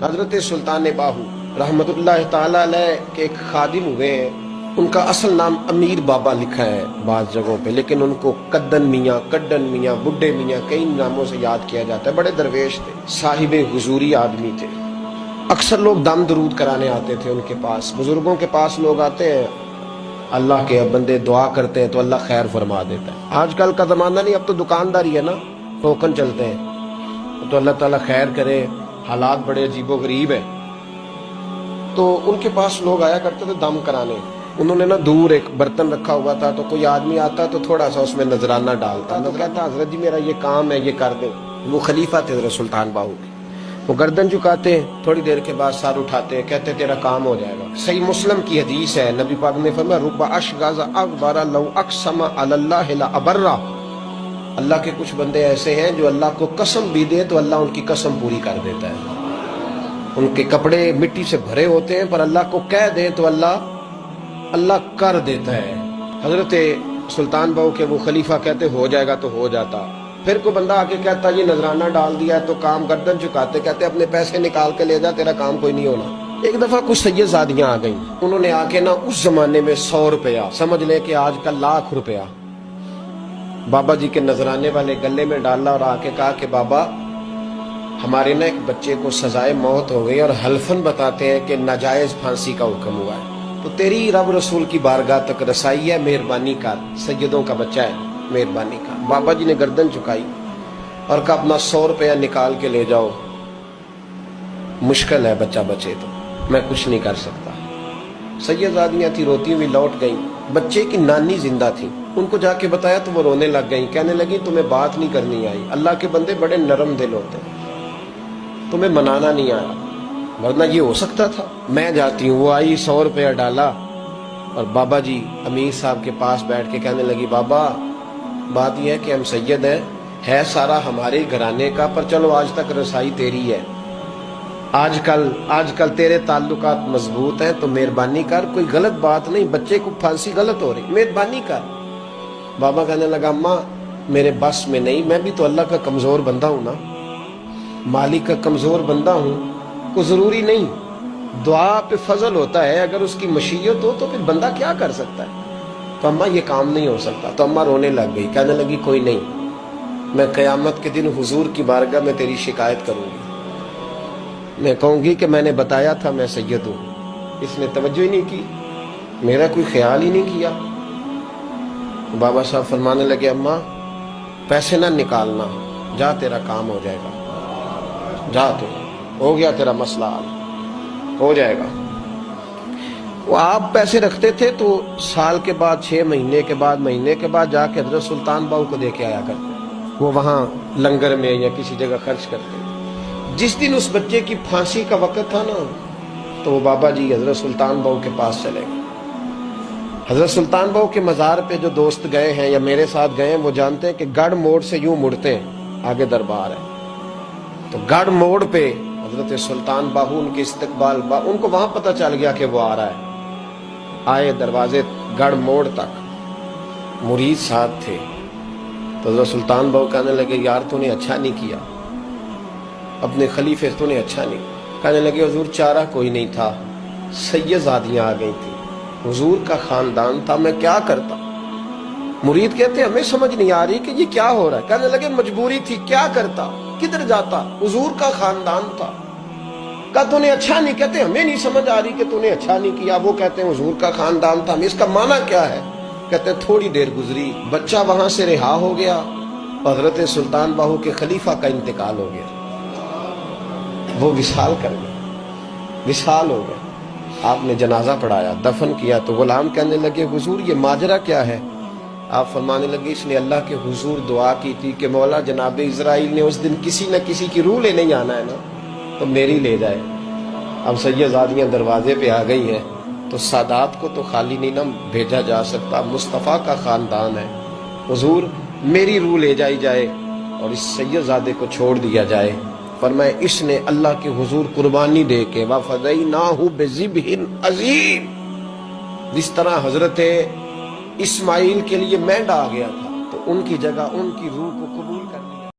حضرت سلطان باہو رحمتullah تعالی علیہ کے ایک خادم ہوئے ہیں، ان کا اصل نام امیر بابا لکھا ہے بعض جگہوں پہ، لیکن ان کو کدن میاں، کڈن میاں، بڈھے میاں کئی ناموں سے یاد کیا جاتا ہے۔ بڑے درویش تھے، صاحب حضوری آدمی تھے۔ اکثر لوگ دم درود کرانے آتے تھے ان کے پاس، بزرگوں کے پاس لوگ آتے ہیں، اللہ کے بندے دعا کرتے ہیں تو اللہ خیر فرما دیتا ہے۔ آج کل کا زمانہ نہیں، اب تو دکانداری ہے نا، ٹوکن چلتے ہیں، تو اللہ تعالیٰ خیر کرے، حالات بڑے عجیب و غریب ہیں۔ تو ان کے پاس لوگ آیا کرتے تھے دم کرانے۔ انہوں نے نا دور ایک برتن رکھا ہوا تھا، تو کوئی آدمی آتا تو تھوڑا سا اس میں نذرانہ ڈالتا، تو کہتا حضرت جی میرا یہ کام ہے، یہ کر دیں۔ وہ خلیفہ تھے حضرت سلطان باہو کے، وہ گردن جھکاتے ہیں، تھوڑی دیر کے بعد سر اٹھاتے ہیں، کہتے تیرا کام ہو جائے گا۔ صحیح مسلم کی حدیث ہے، نبی پاک نے فرمایا رب اشغاز اغبر لو اقسم علی اللہ لابرہ۔ اللہ کے کچھ بندے ایسے ہیں جو اللہ کو قسم بھی دے تو اللہ ان کی قسم پوری کر دیتا ہے۔ ان کے کپڑے مٹی سے بھرے ہوتے ہیں، پر اللہ کو کہہ دے تو اللہ کر دیتا ہے۔ حضرت سلطان باہو کے وہ خلیفہ کہتے ہو جائے گا تو ہو جاتا۔ پھر کوئی بندہ آ کے کہتا یہ نذرانہ ڈال دیا ہے تو کام، گردن چکاتے کہتے اپنے پیسے نکال کے لے جا، تیرا کام کوئی نہیں ہونا۔ ایک دفعہ کچھ سید زادیاں آ گئیں، انہوں نے آ کے نا اس زمانے میں 100 روپیہ، سمجھ لے کہ آج کا 1,00,000 روپیہ بابا جی کے نذرانے والے گلے میں ڈالا اور آ کے کہا کہ بابا ہمارے نا ایک بچے کو سزائے موت ہو گئی اور حلفاً بتاتے ہیں کہ ناجائز پھانسی کا حکم ہوا ہے، تو تیری رب رسول کی بارگاہ تک رسائی ہے، مہربانی کر، سیدوں کا بچہ ہے، مہربانی کر۔ بابا جی نے گردن چکائی اور کہا اپنا 100 روپیہ نکال کے لے جاؤ، مشکل ہے بچہ بچے تو میں کچھ نہیں کر سکتا۔ سیدزادیاں تھی، روتی ہوئی لوٹ گئیں۔ بچے کی نانی زندہ تھی، ان کو جا کے بتایا تو وہ رونے لگ گئیں، کہنے لگی تمہیں بات نہیں کرنی آئی، اللہ کے بندے بڑے نرم دل ہوتے ہیں، تمہیں منانا نہیں آیا، ورنہ یہ ہو سکتا تھا۔ میں جاتی ہوں۔ وہ آئی، 100 روپیہ ڈالا اور بابا جی امیر صاحب کے پاس بیٹھ کے کہنے لگی بابا بات یہ ہے کہ ہم سید ہیں، ہے سارا ہمارے گھرانے کا، پر چلو آج تک رسائی تیری ہے، آج کل تیرے تعلقات مضبوط ہیں تو مہربانی کر، کوئی غلط بات نہیں، بچے کو پھانسی غلط ہو رہی، مہربانی کر۔ بابا کہنے لگا اماں میرے بس میں نہیں، میں بھی تو اللہ کا کمزور بندہ ہوں نا، مالک کا کمزور بندہ ہوں، کو ضروری نہیں، دعا پہ فضل ہوتا ہے، اگر اس کی مشیت ہو تو پھر بندہ کیا کر سکتا ہے۔ تو اماں یہ کام نہیں ہو سکتا، تو اماں رونے لگ گئی، کہنے لگی کوئی نہیں، میں قیامت کے دن حضور کی بارگاہ میں تیری شکایت کروں گی، میں کہوں گی کہ میں نے بتایا تھا میں سید ہوں، اس نے توجہ ہی نہیں کی، میرا کوئی خیال ہی نہیں کیا۔ بابا صاحب فرمانے لگے اماں پیسے نہ نکالنا، جا تیرا کام ہو جائے گا، جا تو ہو گیا تیرا مسئلہ حل، ہو جائے گا۔ وہ آپ پیسے رکھتے تھے تو سال کے بعد، 6 مہینے کے بعد، مہینے کے بعد جا کے حضرت سلطان باہو کو دے کے آیا کرتے، وہ وہاں لنگر میں یا کسی جگہ خرچ کرتے۔ جس دن اس بچے کی پھانسی کا وقت تھا نا، تو وہ بابا جی حضرت سلطان باہو کے پاس چلے گئے۔ حضرت سلطان باہو کے مزار پہ جو دوست گئے ہیں یا میرے ساتھ گئے ہیں وہ جانتے ہیں کہ گڑھ موڑ سے یوں مڑتے ہیں، آگے دربار ہے، تو گڑھ موڑ پہ حضرت سلطان باہو ان کے استقبال، ان کو وہاں پتہ چل گیا کہ وہ آ رہا ہے، آئے دروازے گڑھ موڑ تک، مرید ساتھ تھے، تو حضرت سلطان باہو کہنے لگے یار تو نے اچھا نہیں کیا، اپنے خلیفے تو نے اچھا نہیں۔ کہنے لگے حضور چارہ کوئی نہیں تھا، سید زادیاں آ گئی تھی، حضور کا خاندان تھا، میں کیا کرتا۔ مرید کہتے ہمیں سمجھ نہیں آ رہی کہ یہ کیا ہو رہا ہے۔ کہنے لگے مجبوری تھی، کیا کرتا، کدھر جاتا، حضور کا خاندان تھا۔ کہا تو نے اچھا نہیں، کہتے ہمیں نہیں سمجھ آ رہی کہ تو نے اچھا نہیں کیا، وہ کہتے ہیں حضور کا خاندان تھا، اس کا معنی کیا ہے؟ کہتے ہیں تھوڑی دیر گزری، بچہ وہاں سے رہا ہو گیا، حضرت سلطان باہو کے خلیفہ کا انتقال ہو گیا، وہ وصال کر گئے، وصال ہو گئے۔ آپ نے جنازہ پڑھایا، دفن کیا، تو غلام کہنے لگے حضور یہ ماجرا کیا ہے؟ آپ فرمانے لگے اس نے اللہ کے حضور دعا کی تھی کہ مولا جناب اسرائیل نے اس دن کسی نہ کسی کی روح لینے جانا ہے نا، تو میری لے جائے۔ اب سیدزادیاں دروازے پہ آ گئی ہیں، تو سادات کو تو خالی نہیں نہ بھیجا جا سکتا، مصطفیٰ کا خاندان ہے، حضور میری روح لے جائی جائے اور اس سیدزادے کو چھوڑ دیا جائے۔ فرمایا اس نے اللہ کے حضور قربانی دے کے وَفَدَيْنَاهُ بِذِبْحٍ عَظِيمٍ، جس طرح حضرت اسماعیل کے لیے مینڈا آ گیا تھا، تو ان کی جگہ ان کی روح کو قبول